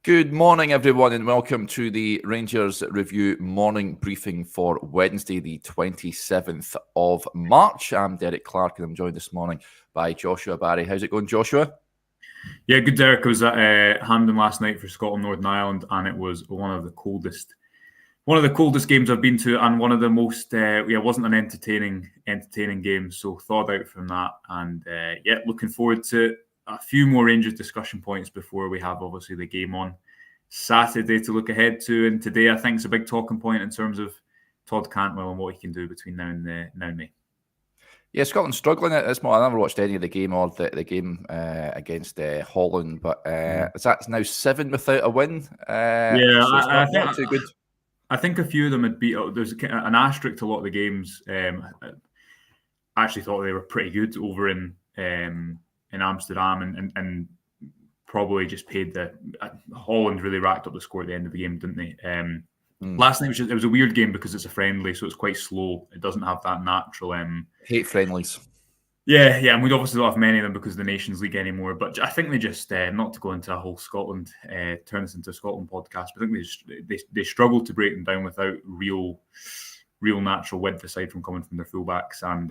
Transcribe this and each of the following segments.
Good morning, everyone, and welcome to the Rangers Review morning briefing for Wednesday, the 27th of March. I'm Derek Clark, and I'm joined this morning by Joshua Barry. How's it going, Joshua? Yeah, good, Derek. I was at Hampden last night for Scotland, Northern Ireland, and it was one of the coldest games I've been to, and one of the most. It wasn't an entertaining game, so thawed out from that, and looking forward to a few more Rangers discussion points before we have obviously the game on Saturday to look ahead to. And today, I think, is a big talking point in terms of Todd Cantwell and what he can do between now and May. Yeah, Scotland's struggling at this moment. I never watched any of the game or the game against Holland, but that's now 7 without a win. I think not too good. I think a few of them had beat. There's an asterisk to a lot of the games. I actually thought they were pretty good over in Amsterdam, and probably just paid the Holland really racked up the score at the end of the game, didn't they? Last night it was a weird game because it's a friendly, so it's quite slow. It doesn't have that natural hate friendlies. Yeah, and we obviously don't have many of them because of the Nations League anymore. But I think they just not to go into a whole Scotland turn this into a Scotland podcast. But I think they struggled to break them down without real natural width aside from coming from their fullbacks, and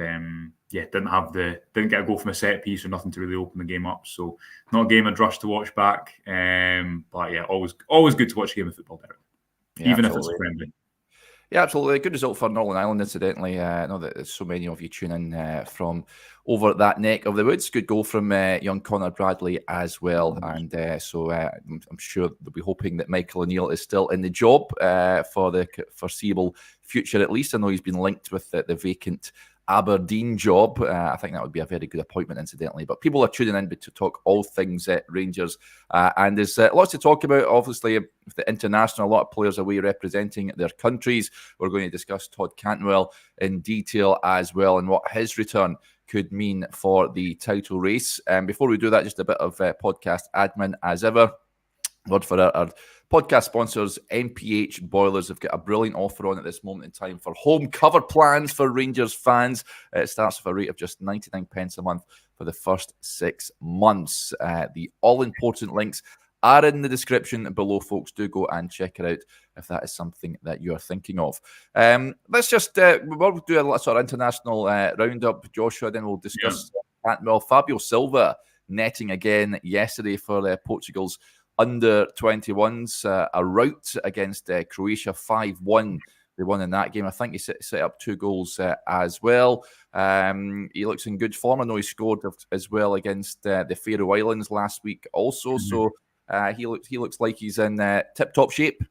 didn't get a goal from a set piece or nothing to really open the game up. So not a game I'd rush to watch back. But yeah, always good to watch a game of football, Derek. Yeah, even absolutely. If it's friendly. Yeah, absolutely. Good result for Northern Ireland, incidentally. I know that there's so many of you tune in from over that neck of the woods. Good goal from young Conor Bradley as well. And I'm sure they'll be hoping that Michael O'Neill is still in the job for the foreseeable future, at least. I know he's been linked with the vacant Aberdeen job. I think that would be a very good appointment, incidentally. But people are tuning in to talk all things Rangers. And there's lots to talk about. Obviously, with the international, a lot of players away representing their countries. We're going to discuss Todd Cantwell in detail as well and what his return could mean for the title race. And before we do that, just a bit of podcast admin as ever. Word for our podcast sponsors, MPH Boilers, have got a brilliant offer on at this moment in time for home cover plans for Rangers fans. It starts with a rate of just 99 pence a month for the first 6 months. The all-important links are in the description below, folks. Do go and check it out if that is something that you are thinking of. Let's just we'll do a sort of international roundup, Joshua, then we'll discuss Cantwell. Fabio Silva netting again yesterday for Portugal's under 21s, a rout against Croatia 5-1. They won in that game. I think he set up 2 goals as well. He looks in good form. I know he scored as well against the Faroe Islands last week also. So he looks like he's in tip-top shape.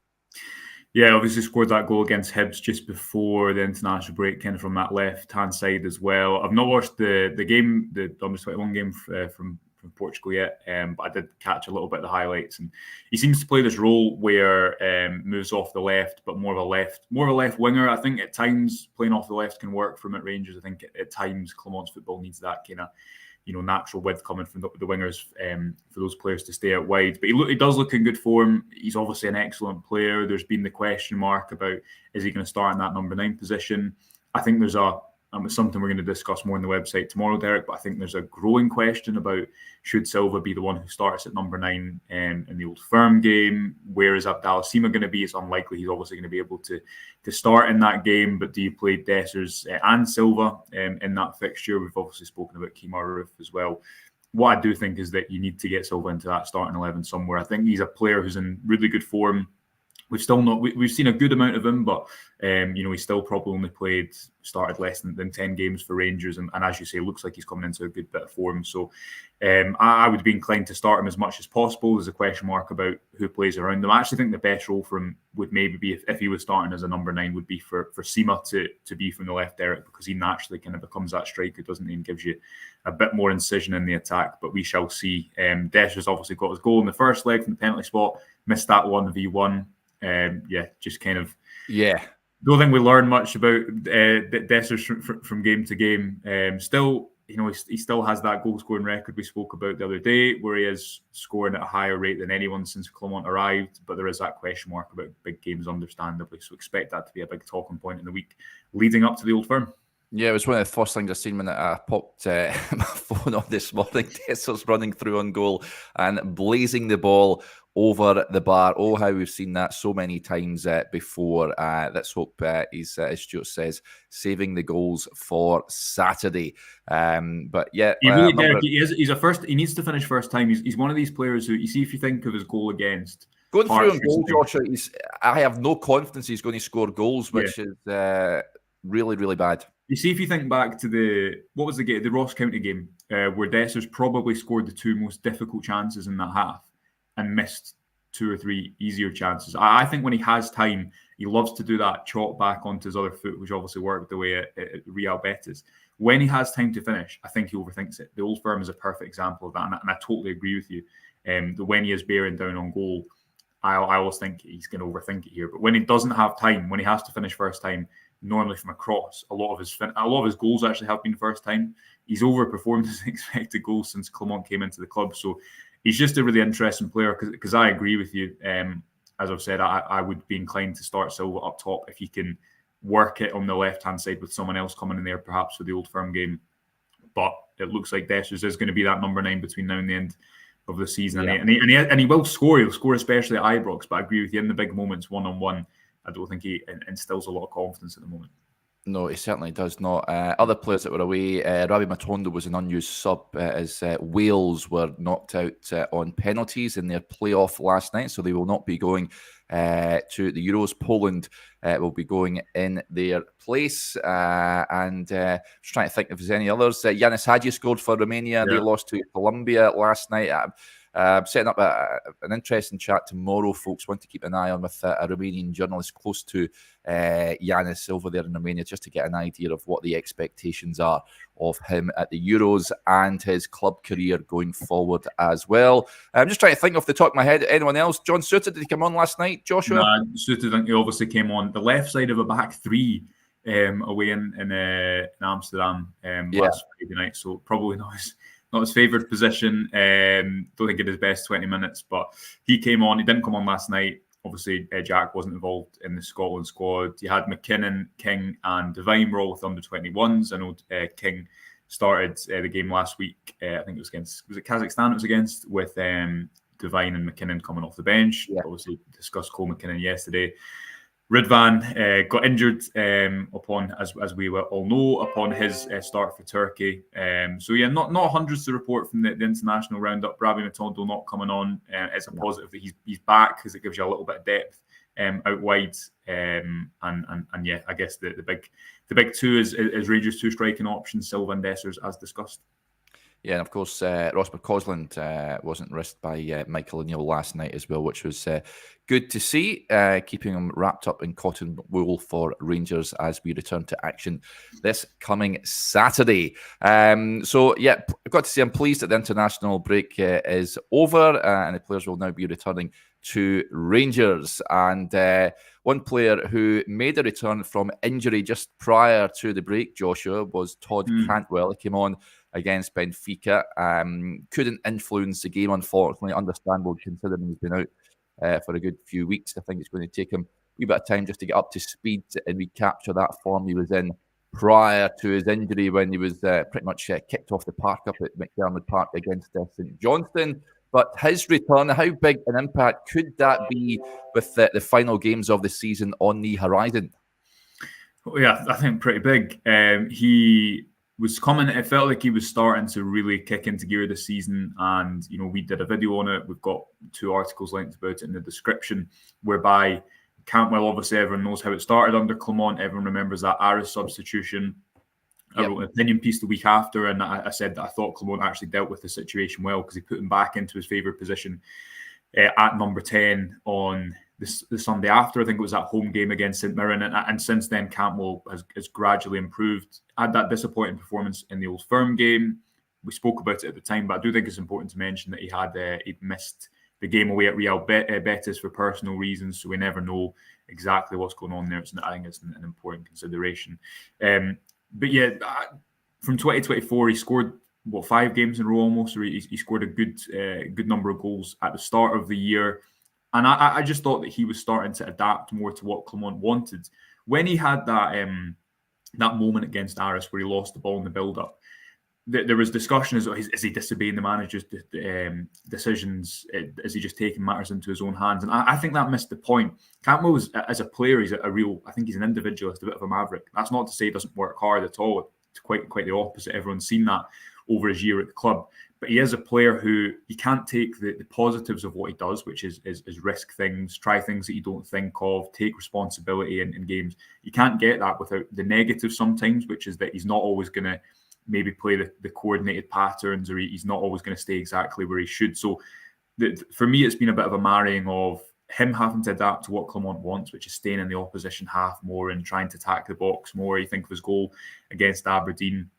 Yeah, obviously scored that goal against Hibs just before the international break, kind of from that left-hand side as well. I've not watched the game, the under 21 game from Portugal yet, but I did catch a little bit of the highlights, and he seems to play this role where moves off the left, but more of a left winger. I think at times playing off the left can work from at Rangers. I think at times Clermont's football needs that kind of natural width coming from the wingers for those players to stay out wide. But he does look in good form. He's obviously an excellent player. There's been the question mark about is he going to start in that number 9 position. I think there's it's something we're going to discuss more on the website tomorrow, Derek, but I think there's a growing question about should Silva be the one who starts at number 9 in the Old Firm game? Where is Abdallah Sima going to be? It's unlikely he's obviously going to be able to start in that game, but do you play Dessers and Silva in that fixture? We've obviously spoken about Kemar Roof as well. What I do think is that you need to get Silva into that starting 11 somewhere. I think he's a player who's in really good form. We've seen a good amount of him, but he's still probably only started less than 10 games for Rangers, and as you say, looks like he's coming into a good bit of form. So I would be inclined to start him as much as possible. There's a question mark about who plays around him. I actually think the best role for him would maybe be if he was starting as a number 9 would be for Sima to be from the left, Derek, because he naturally kind of becomes that striker, doesn't he, and gives you a bit more incision in the attack. But we shall see. Desher's obviously got his goal in the first leg from the penalty spot, missed that 1v1. Just kind of. Yeah. Don't think we learn much about Dessers from game to game. Still, he still has that goal scoring record we spoke about the other day, where he is scoring at a higher rate than anyone since Clermont arrived. But there is that question mark about big games, understandably. So expect that to be a big talking point in the week leading up to the Old Firm. Yeah, it was one of the first things I seen when I popped my phone on this morning. Dessers running through on goal and blazing the ball over the bar. Oh, how we've seen that so many times before. Let's hope he's, as Stuart says, saving the goals for Saturday. But yeah, he really, Derek, he's a first. He needs to finish first time. He's one of these players who, you see, if you think of his goal against going through on goal, Joshua, I have no confidence he's going to score goals, which is really, really bad. You see, if you think back to the Ross County game, where Dessers probably scored the two most difficult chances in that half and missed two or three easier chances. I think when he has time, he loves to do that chop back onto his other foot, which obviously worked the way at Real Betis. When he has time to finish, I think he overthinks it. The Old Firm is a perfect example of that, and I totally agree with you. When he is bearing down on goal, I always think he's going to overthink it here. But when he doesn't have time, when he has to finish first time, normally from a cross, a lot of his goals actually have been first time. He's overperformed his expected goals since Clement came into the club. So he's just a really interesting player because I agree with you. As I've said, I would be inclined to start Silva up top if he can work it on the left-hand side with someone else coming in there, perhaps for the Old Firm game. But it looks like Dessers is going to be that number 9 between now and the end of the season. Yeah. And he will score. He'll score especially at Ibrox. But I agree with you, in the big moments, one-on-one, I don't think he instills a lot of confidence at the moment. No, he certainly does not. Other players that were away, Rabbi Matondo was an unused sub as Wales were knocked out on penalties in their playoff last night, so they will not be going to the Euros. Poland will be going in their place. Just trying to think if there's any others. Yanis Hadji scored for Romania. Yeah. They lost to Colombia last night. Setting up an interesting chat tomorrow, folks. Want to keep an eye on with a Romanian journalist close to Yanis over there in Romania, just to get an idea of what the expectations are of him at the Euros and his club career going forward as well. I'm just trying to think off the top of my head. Anyone else? John Suter, did he come on last night, Joshua? No, Suter, he obviously came on the left side of a back three away in Amsterdam last Friday night, so probably not his favoured position. Don't think it his best 20 minutes, but he came on. He didn't come on last night. Obviously, Jack wasn't involved in the Scotland squad. You had McKinnon, King, and Devine were all with under 21s. I know King started the game last week. I think it was Kazakhstan? It was against, with Devine and McKinnon coming off the bench. Yeah. Obviously, discussed Cole McKinnon yesterday. Ridvan got injured upon, as we all know, upon his start for Turkey. Not hundreds to report from the international roundup. Rabbi Matondo not coming on. It's a positive that he's back, because it gives you a little bit of depth out wide. I guess the big two is Rangers' two striking options, Silva and Dessers, as discussed. Yeah, and of course, Rosber Cosland wasn't risked by Michael O'Neill last night as well, which was good to see, keeping him wrapped up in cotton wool for Rangers as we return to action this coming Saturday. I've got to say I'm pleased that the international break is over and the players will now be returning to Rangers. And one player who made a return from injury just prior to the break, Joshua, was Todd Cantwell. He came on against Benfica. Couldn't influence the game, unfortunately. Understandable, considering he's been out for a good few weeks. I think it's going to take him a wee bit of time just to get up to speed and recapture that form he was in prior to his injury, when he was pretty much kicked off the park up at McDermott Park against St Johnstone. But his return, how big an impact could that be with the final games of the season on the horizon? Well, yeah, I think pretty big. He was coming. It felt like he was starting to really kick into gear this season, and we did a video on it. We've got 2 articles linked about it in the description, whereby Cantwell, obviously everyone knows how it started under Clement. Everyone remembers that Aris substitution. I wrote an opinion piece the week after, and I said that I thought Clement actually dealt with the situation well, because he put him back into his favoured position at number 10 on the Sunday after. I think it was that home game against St Mirren, and since then Cantwell has gradually improved. Had that disappointing performance in the Old Firm game. We spoke about it at the time, but I do think it's important to mention that he'd missed the game away at Real Betis for personal reasons, so we never know exactly what's going on there. I think it's an important consideration. But yeah, from 2024, he scored 5 games in a row almost. Or he scored a good number of goals at the start of the year, and I just thought that he was starting to adapt more to what Clement wanted. When he had that moment against Aris where he lost the ball in the build-up, there was discussion as is he disobeying the manager's decisions? Is he just taking matters into his own hands? And I think that missed the point. Cantwell, as a player, he's a real. I think he's an individualist, a bit of a maverick. That's not to say he doesn't work hard at all. It's quite the opposite. Everyone's seen that over his year at the club. But he is a player who you can't take the positives of what he does, which is risk things, try things that you don't think of, take responsibility in games. You can't get that without the negative sometimes, which is that he's not always going to maybe play the coordinated patterns, or he's not always going to stay exactly where he should. So for me, it's been a bit of a marrying of him having to adapt to what Clement wants, which is staying in the opposition half more and trying to attack the box more. You think of his goal against Aberdeen,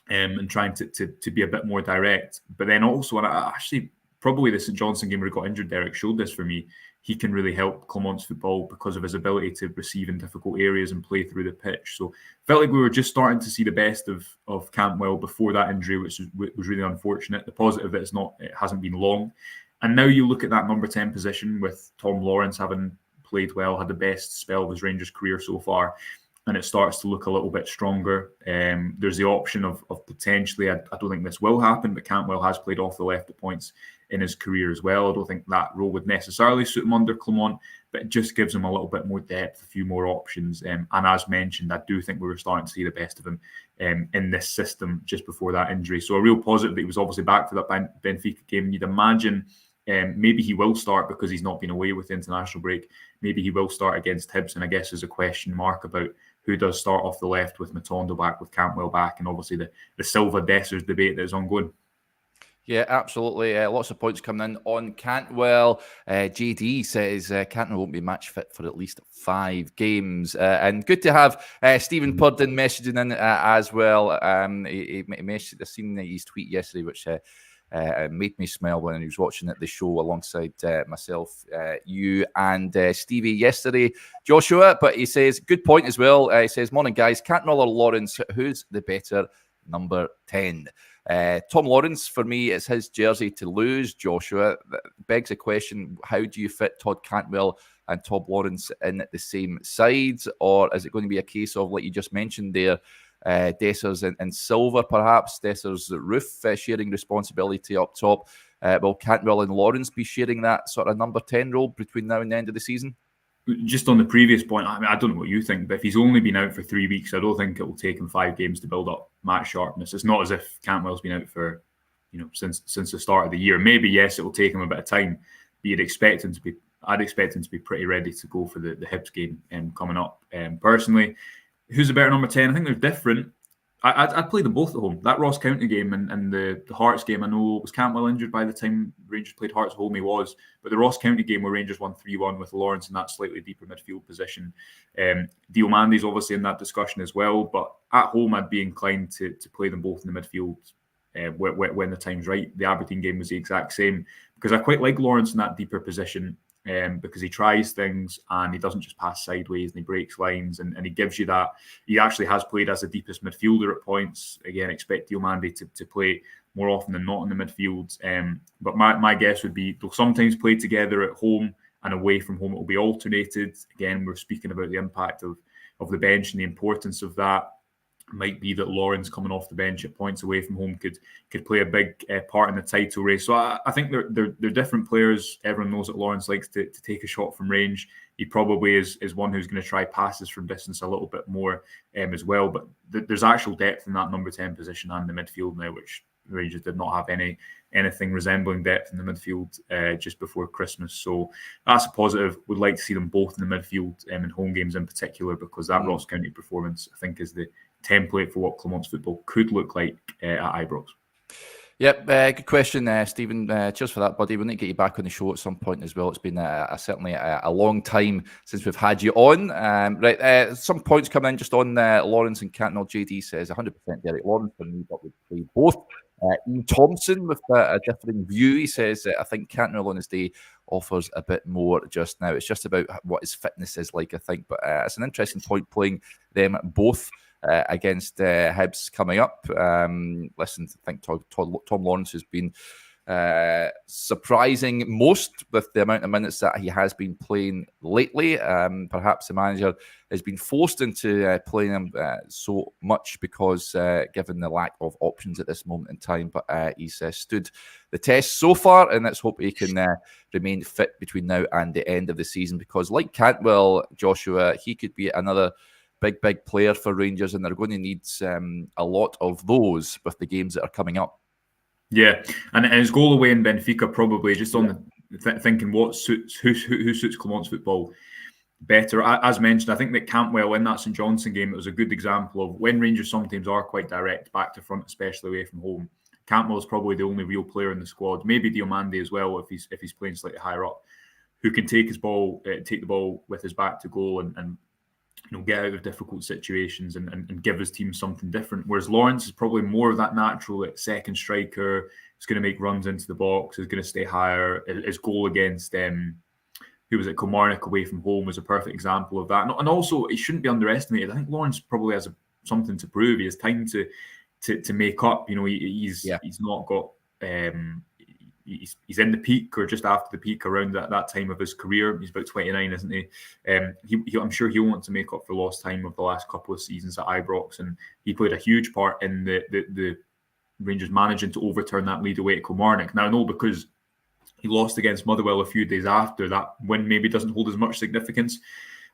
and trying to be a bit more direct. But then also, and actually probably the St Johnstone game where he got injured, Derek showed this for me, he can really help Clement's football because of his ability to receive in difficult areas and play through the pitch. So felt like we were just starting to see the best of Cantwell before that injury, which was really unfortunate. The positive that it hasn't been long. And now you look at that number 10 position with Tom Lawrence having played well, had the best spell of his Rangers career so far, and it starts to look a little bit stronger. There's the option of potentially, I don't think this will happen, but Cantwell has played off the left at points in his career as well. I don't think that role would necessarily suit him under Clement, but it just gives him a little bit more depth, a few more options. And as mentioned, I do think we were starting to see the best of him in this system just before that injury. So a real positive that he was obviously back for that Benfica game. And you'd imagine maybe he will start because he's not been away with the international break. Maybe he will start against Hibs. And I guess there's a question mark about who does start off the left with Matondo back, with Cantwell back, and obviously the Silva Dessers debate that is ongoing. Yeah, absolutely. Lots of points coming in on Cantwell. JD says Cantwell won't be match fit for at least 5 games. And good to have Stephen Purden messaging in as well. He messaged, I seen his tweet yesterday, which made me smile when he was watching the show alongside myself, you and Stevie yesterday, Joshua. But he says, good point as well. He says, morning guys, Cantwell or Lawrence, who's the better number 10? Tom Lawrence, for me, it's his jersey to lose, Joshua. That begs a question, how do you fit Todd Cantwell and Tom Lawrence in the same sides? Or is it going to be a case of, like you just mentioned there, Dessers and Silva, perhaps? Dessers' Roof sharing responsibility up top. Will Cantwell and Lawrence be sharing that sort of number 10 role between now and the end of the season? Just on the previous point, I mean, I don't know what you think, but if he's only been out for 3 weeks, I don't think it will take him 5 games to build up match sharpness. It's not as if Cantwell's been out for, since the start of the year. Maybe, yes, it will take him a bit of time, but I'd expect him to be pretty ready to go for the Hibs game coming up. Personally, who's a better number 10? I think they're different. I'd play them both at home. That Ross County game and the Hearts game, I know, was Cantwell injured by the time Rangers played Hearts at home? He was. But the Ross County game where Rangers won 3-1 with Lawrence in that slightly deeper midfield position. Diomandé's obviously in that discussion as well. But at home, I'd be inclined to play them both in the midfield when the time's right. The Aberdeen game was the exact same. Because I quite like Lawrence in that deeper position. Because he tries things and he doesn't just pass sideways and he breaks lines and he gives you that. He actually has played as the deepest midfielder at points. Again, expect Diomandé to play more often than not in the midfield. But my guess would be they'll sometimes play together at home, and away from home it will be alternated. Again, we're speaking about the impact of the bench and the importance of that. Might be that Lawrence coming off the bench at points away from home could play a big part in the title race. So I think they're different players. Everyone knows that Lawrence likes to take a shot from range. He probably is one who's going to try passes from distance a little bit more as well. But there's actual depth in that number 10 position and the midfield now, which Rangers did not have anything resembling depth in the midfield just before Christmas. So that's a positive. Would like to see them both in the midfield in home games in particular, because that Ross County performance, I think, is the template for what Clement's football could look like at Ibrox. Yep, good question, Stephen. Cheers for that, buddy. We'll need to get you back on the show at some point as well. It's been certainly a long time since we've had you on. Some points coming in just on Lawrence and Cantwell. JD says 100% Derek Lawrence for me, but would play both. Ian Thompson with a differing view. He says, I think Cantwell on his day offers a bit more just now. It's just about what his fitness is like, I think. But it's an interesting point playing them both against Hibs coming up. Listen, I think Tom Lawrence has been surprising most with the amount of minutes that he has been playing lately. Perhaps the manager has been forced into playing him so much because given the lack of options at this moment in time. But he's stood the test so far, and let's hope he can remain fit between now and the end of the season, because like Cantwell, Joshua, he could be another big player for Rangers, and they're going to need a lot of those with the games that are coming up. Yeah, and his goal away in Benfica, probably just on the thinking what suits who suits Clermont's football better. As mentioned, I think that Cantwell in that St Johnstone game, it was a good example of when Rangers sometimes are quite direct back to front, especially away from home. Cantwell is probably the only real player in the squad, maybe Diomande as well if he's playing slightly higher up, who can take the ball with his back to goal and get out of difficult situations and give his team something different. Whereas Lawrence is probably more of that natural second striker. He's going to make runs into the box. He's going to stay higher. His goal against who was it, Kilmarnock away from home was a perfect example of that. And also, he shouldn't be underestimated. I think Lawrence probably has something to prove. He has time to make up. He's not got. He's in the peak or just after the peak around that time of his career. He's about 29, isn't he? I'm sure he'll want to make up for lost time of the last couple of seasons at Ibrox, and he played a huge part in the Rangers managing to overturn that lead away at Kilmarnock. Now, I know because he lost against Motherwell a few days after, that win maybe doesn't hold as much significance.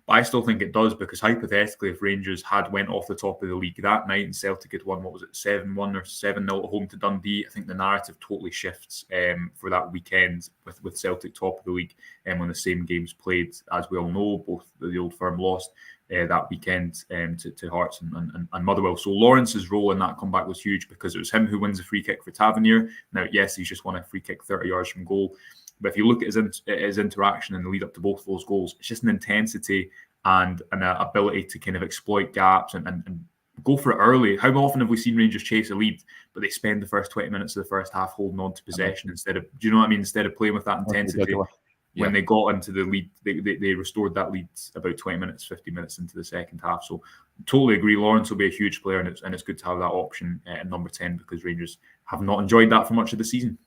But I still think it does, because hypothetically, if Rangers had went off the top of the league that night and Celtic had won, 7-1 or 7-0 at home to Dundee, I think the narrative totally shifts for that weekend with Celtic top of the league when the same games played. As we all know, both the Old Firm lost that weekend to Hearts and Motherwell. So Lawrence's role in that comeback was huge, because it was him who wins the free kick for Tavernier. Now, yes, he's just won a free kick 30 yards from goal. But if you look at his interaction in the lead up to both of those goals, it's just an intensity and an ability to kind of exploit gaps and go for it early. How often have we seen Rangers chase a lead, but they spend the first 20 minutes of the first half holding on to possession instead of, do you know what I mean? Instead of playing with that intensity. When they got into the lead, they restored that lead about 50 minutes into the second half. So totally agree. Lawrence will be a huge player, and it's good to have that option at number 10, because Rangers have not enjoyed that for much of the season.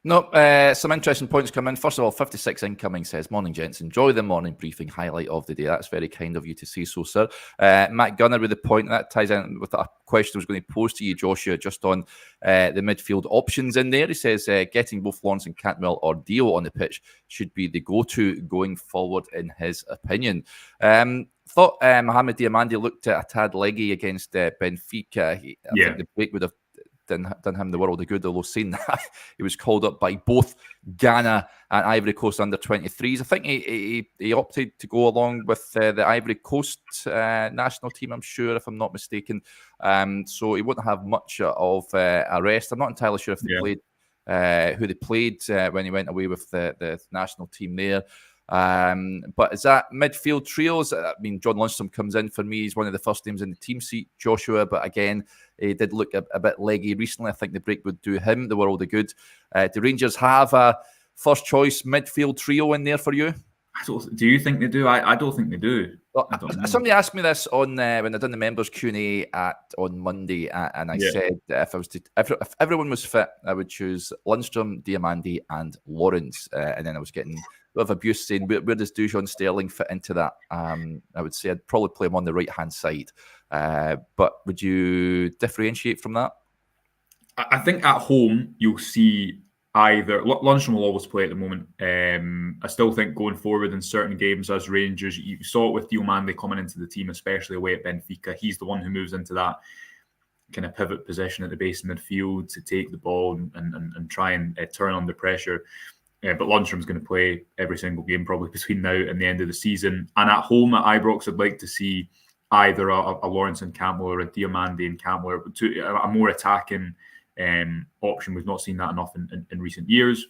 No, some interesting points come in. First of all, 56 incoming says, "Morning, gents. Enjoy the morning briefing. Highlight of the day." That's very kind of you to say so, sir. Matt Gunner with a point that ties in with a question I was going to pose to you, Joshua, just on the midfield options in there. He says, getting both Lawrence and Cantwell or Dio on the pitch should be the go-to going forward, in his opinion. Thought Mohamed Diomande looked a tad leggy against Benfica. I think the break would have done him the world of good, although saying that, he was called up by both Ghana and Ivory Coast under 23s. I think he opted to go along with the Ivory Coast national team, I'm sure, if I'm not mistaken. So he wouldn't have much of a rest. I'm not entirely sure if they played who they played when he went away with the national team there. But is that midfield trios? I mean, John Lundstram comes in for me. He's one of the first names in the team seat, Joshua. But again, he did look a bit leggy recently. I think the break would do him the world of good. Do Rangers have a first choice midfield trio in there for you? Do you think they do? I don't think they do. Well, somebody asked me this on when I done the members Q&A on Monday, and I said if everyone was fit, I would choose Lundstram, Diomande, and Lawrence. And then I was getting a bit of abuse saying, where does Dujon Sterling fit into that? I would say I'd probably play him on the right-hand side. But would you differentiate from that? I think at home, you'll see either Lundstram will always play at the moment. I still think going forward in certain games as Rangers, you saw it with Diomande coming into the team, especially away at Benfica. He's the one who moves into that kind of pivot position at the base of midfield to take the ball and try and turn under pressure. But Lundstram's going to play every single game probably between now and the end of the season. And at home at Ibrox, I'd like to see either a Lawrence and Cantwell or a Diomande and Cantwell, a more attacking option. We've not seen that enough in recent years,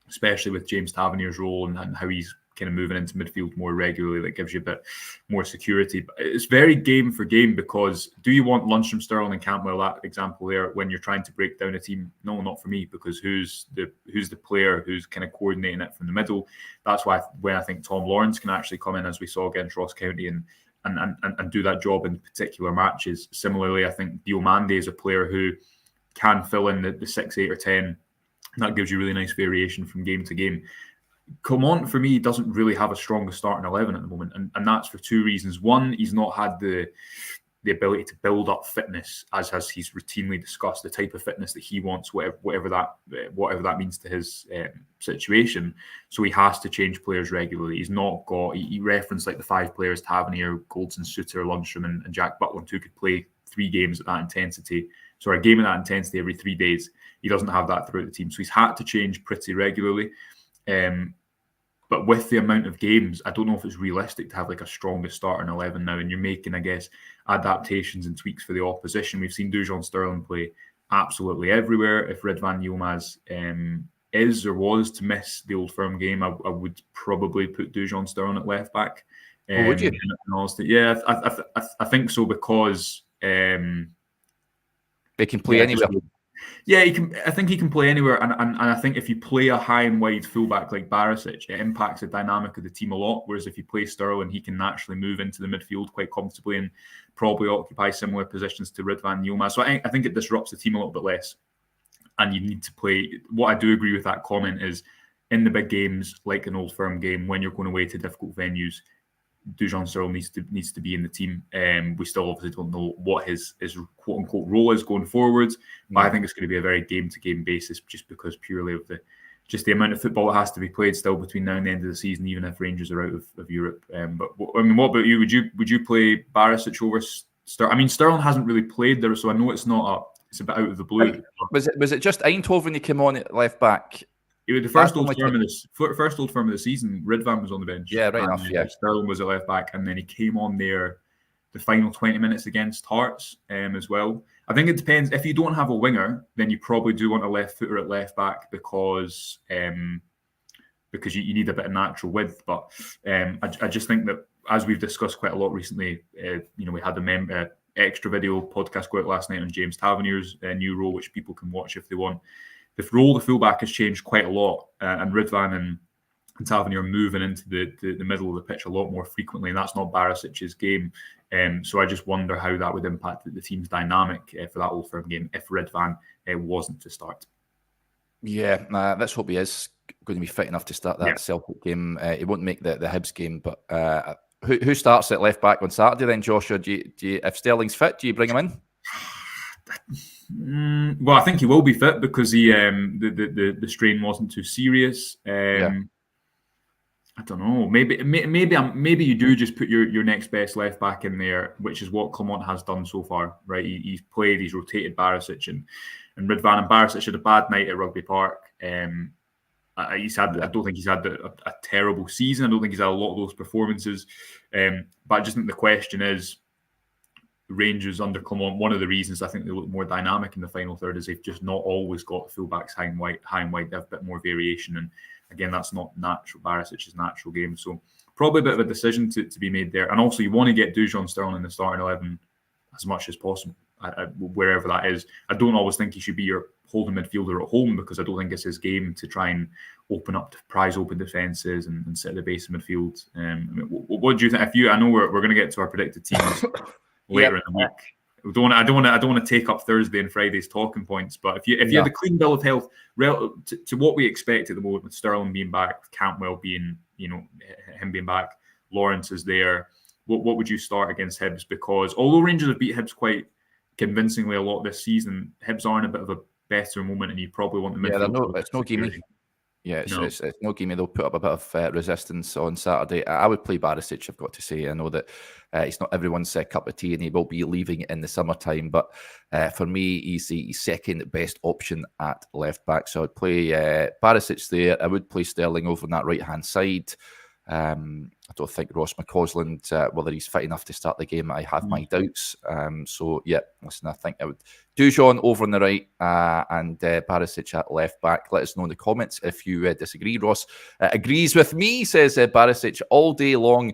especially with James Tavernier's role and how he's kind of moving into midfield more regularly. That gives you a bit more security. But it's very game for game, because do you want Lundstram, Sterling and Cantwell, that example there, when you're trying to break down a team? No, not for me, because who's the player who's kind of coordinating it from the middle? That's why when I think Tom Lawrence can actually come in, as we saw against Ross County, and do that job in particular matches. Similarly, I think Diomande is a player who can fill in the 6, 8 or 10 That gives you really nice variation from game to game. Clement, for me, doesn't really have a strongest starting 11 at the moment, and that's for two reasons. One, he's not had the ability to build up fitness, as he's routinely discussed, the type of fitness that he wants, whatever that means to his situation. So he has to change players regularly. He's not got. He referenced like the 5 players: Tavernier, Goldson, Suter, Lundstram, and Jack Butland, who could play 3 games at that intensity. So a game at that intensity every 3 days. He doesn't have that throughout the team, so he's had to change pretty regularly. But with the amount of games, I don't know if it's realistic to have like a strongest starting 11 now, and you're making, I guess, adaptations and tweaks for the opposition. We've seen Dujon Sterling play absolutely everywhere. If Ridvan Yilmaz is or was to miss the Old Firm game, I would probably put Dujon Sterling at left back. Would you? Yeah, I think so, because they can play anywhere. Yeah, he can. I think he can play anywhere, and I think if you play a high and wide fullback like Barisic, it impacts the dynamic of the team a lot. Whereas if you play Sterling, he can naturally move into the midfield quite comfortably and probably occupy similar positions to Ridvan Yilmaz. So I think it disrupts the team a little bit less. And you need to play. What I do agree with that comment is, in the big games like an Old Firm game, when you're going away to difficult venues, Dujon Sterling needs to be in the team. We still obviously don't know what his quote unquote role is going forwards, but I think it's going to be a very game to game basis, just because purely of the amount of football that has to be played still between now and the end of the season, even if Rangers are out of Europe. But I mean, what about you? Would you play Barisic over Sterling? I mean, Sterling hasn't really played there, so I know it's a bit out of the blue. Was it just Eindhoven he came on at left back? It was the first Old Firm of the season. Ridvan was on the bench. Yeah, right enough. Yeah, Sterling was at left back, and then he came on there the final 20 minutes against Hearts as well. I think it depends. If you don't have a winger, then you probably do want a left footer at left back, because you need a bit of natural width. But I just think that, as we've discussed quite a lot recently, we had the extra video podcast go out last night on James Tavernier's new role, which people can watch if they want. The role of the fullback has changed quite a lot, and Ridvan and Tavernier are moving into the middle of the pitch a lot more frequently, and that's not Barisic's game. So I just wonder how that would impact the team's dynamic for that Old Firm game if Ridvan wasn't to start. Yeah, let's hope he is going to be fit enough to start that Celtic game. He won't make the Hibs game, but who starts at left back on Saturday then, Joshua? Do you, if Sterling's fit, do you bring him in? Well, I think he will be fit, because the strain wasn't too serious. I don't know. Maybe you do just put your next best left back in there, which is what Clement has done so far, right? He's played, he's rotated Barisic and Ridvan, and Barisic had a bad night at Rugby Park. I don't think he's had a terrible season. I don't think he's had a lot of those performances. But I just think the question is, Rangers under Clement, one of the reasons I think they look more dynamic in the final third is they've just not always got fullbacks high and wide. They have a bit more variation, and again, that's not natural. Barisic's natural game, so probably a bit of a decision to be made there. And also, you want to get Dujon Sterling in the starting 11 as much as possible, wherever that is. I don't always think he should be your holding midfielder at home, because I don't think it's his game to try and prize open defences and sit at the base of midfield. What do you think? I know we're going to get to our predicted teams later in the week. I don't want to take up Thursday and Friday's talking points, but if you had a clean bill of health to what we expect at the moment, with Sterling being back, with Cantwell being, him being back, Lawrence is there, what would you start against Hibs? Because although Rangers have beat Hibs quite convincingly a lot this season, Hibs are in a bit of a better moment, and you probably want the midfield. It's no gamey. Yeah, it's no gamey. They'll put up a bit of resistance on Saturday. I would play Barisic, I've got to say. I know that he's not everyone's cup of tea, and he will be leaving in the summertime. But for me, he's the second best option at left back. So I'd play Barisic there. I would play Sterling over on that right-hand side. I don't think Ross McCausland, whether he's fit enough to start the game, I have my doubts. So, yeah, listen, I think I would Dujon over on the right and Barisic at left back. Let us know in the comments if you disagree. Ross agrees with me, says Barisic all day long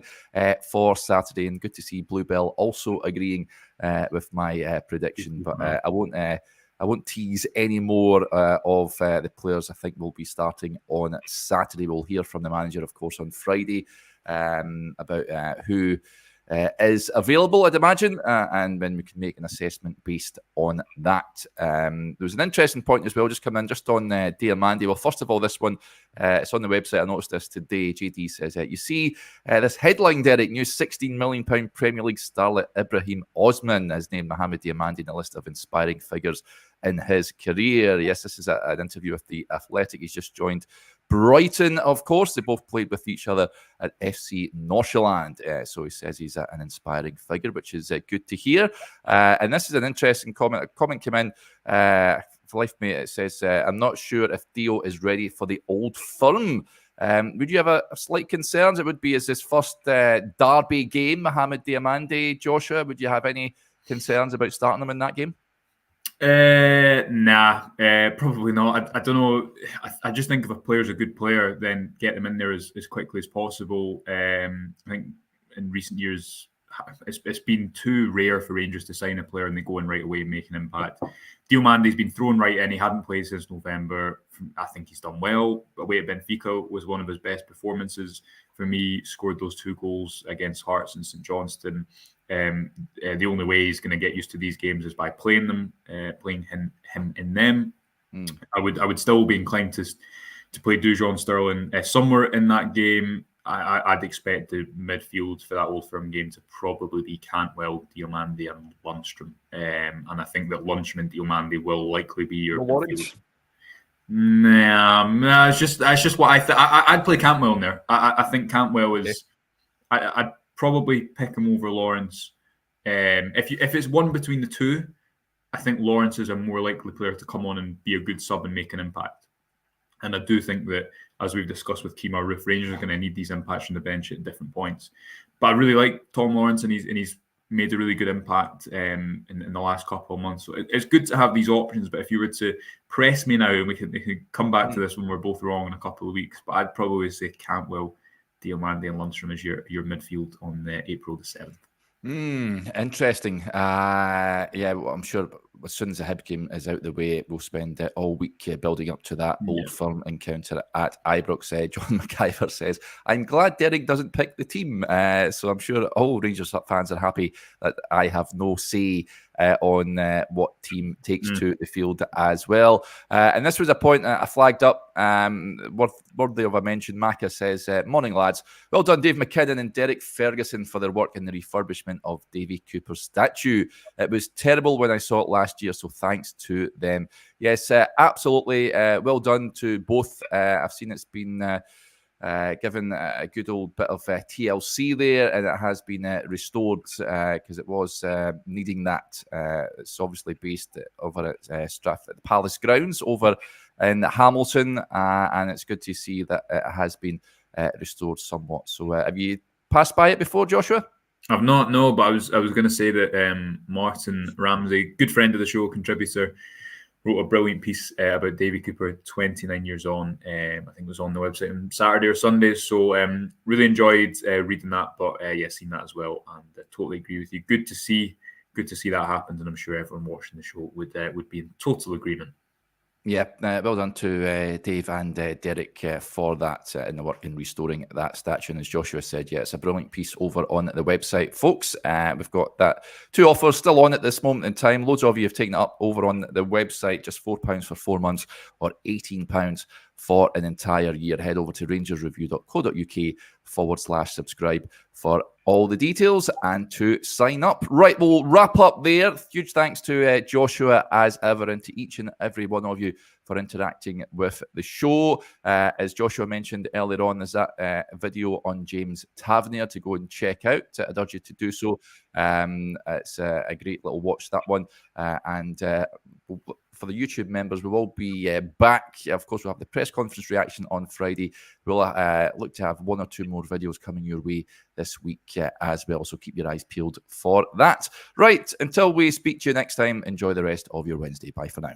for Saturday. And good to see Bluebell also agreeing with my prediction. But I won't tease any more of the players I think will be starting on Saturday. We'll hear from the manager, of course, on Friday about who is available, I'd imagine, and then we can make an assessment based on that. There was an interesting point as well, just come in just on Diamandi. Well, first of all, this one, it's on the website. I noticed this today. JD says, you see this headline, Derek, new £16 million Premier League starlet Ibrahim Osman has named Mohamed Diamandi in a list of inspiring figures in his career. Yes, this is an interview with The Athletic. He's just joined Brighton, of course. They both played with each other at FC Nordsjælland. So he says he's an inspiring figure, which is good to hear. And this is an interesting comment. A comment came in for Life Mate. It says, I'm not sure if Dio is ready for the Old Firm. Would you have a slight concerns? It would be as his first derby game, Mohamed Diamandi. Joshua, would you have any concerns about starting him in that game? Nah, probably not. I don't know. I just think if a player's a good player, then get them in there as quickly as possible. I think in recent years, it's been too rare for Rangers to sign a player and they go in right away and make an impact. Diamandi's been thrown right in. He hadn't played since November. I think he's done well. Away at Benfica was one of his best performances. For me, scored those 2 goals against Hearts and St Johnstone. The only way he's going to get used to these games is by playing him in them. I would still be inclined to play Dujon Sterling somewhere in that game. I'd expect the midfield for that Old Firm game to probably be Cantwell, Diamandi, and Lundstram. And I think that Lundstram and Diamandi will likely be your midfield. Nah, it's just what I'd play Cantwell in there. I think Cantwell is. I'd probably pick him over Lawrence. If it's one between the two, I think Lawrence is a more likely player to come on and be a good sub and make an impact. And I do think that, as we've discussed with Kemar Roof, Rangers are going to need these impacts from the bench at different points. But I really like Tom Lawrence, and he's made a really good impact in the last couple of months. So it's good to have these options. But if you were to press me now, and we can come back to this when we're both wrong in a couple of weeks, but I'd probably say Cantwell, Diamandi, and Lundstram as your midfield on April the 7th. Interesting. Yeah, well, I'm sure as soon as the Hibs game is out the way, we'll spend all week building up to that Old Firm encounter at Ibrox. John McIver says, I'm glad Derek doesn't pick the team. So I'm sure all Rangers fans are happy that I have no say on what team takes to the field as well. And this was a point I flagged up, worthy of a mention. Maka says, morning lads, well done Dave McKinnon and Derek Ferguson for their work in the refurbishment of Davey Cooper's statue. It was terrible when I saw it last year, so thanks to them. Yes, absolutely, well done to both. I've seen it's been given a good old bit of TLC there, and it has been restored because it was needing that. It's obviously based over at Strathclyde Palace grounds over in Hamilton, and it's good to see that it has been restored somewhat. So have you passed by it before, Joshua? I've not, no, but I was going to say that Martin Ramsey, good friend of the show, contributor, wrote a brilliant piece about Davey Cooper, 29 years on. I think it was on the website on Saturday or Sunday. So really enjoyed reading that, but seen that as well, and totally agree with you. Good to see that happen, and I'm sure everyone watching the show would be in total agreement. Yeah, well done to Dave and Derek for that in the work in restoring that statue. And as Joshua said, yeah, it's a brilliant piece over on the website, folks. We've got that 2 offers still on at this moment in time. Loads of you have taken it up over on the website, just £4 for 4 months or £18 for an entire year. Head over to rangersreview.co.uk/subscribe for all the details and to sign up. Right, we'll wrap up there. Huge thanks to Joshua as ever, and to each and every one of you for interacting with the show. As Joshua mentioned earlier on, there's that video on James Tavernier to go and check out. I'd urge you to do so. It's a great little watch, that one. For the YouTube members, we will be back. Of course, we'll have the press conference reaction on Friday. We'll look to have 1 or 2 more videos coming your way this week as well. So keep your eyes peeled for that. Right, until we speak to you next time, enjoy the rest of your Wednesday. Bye for now.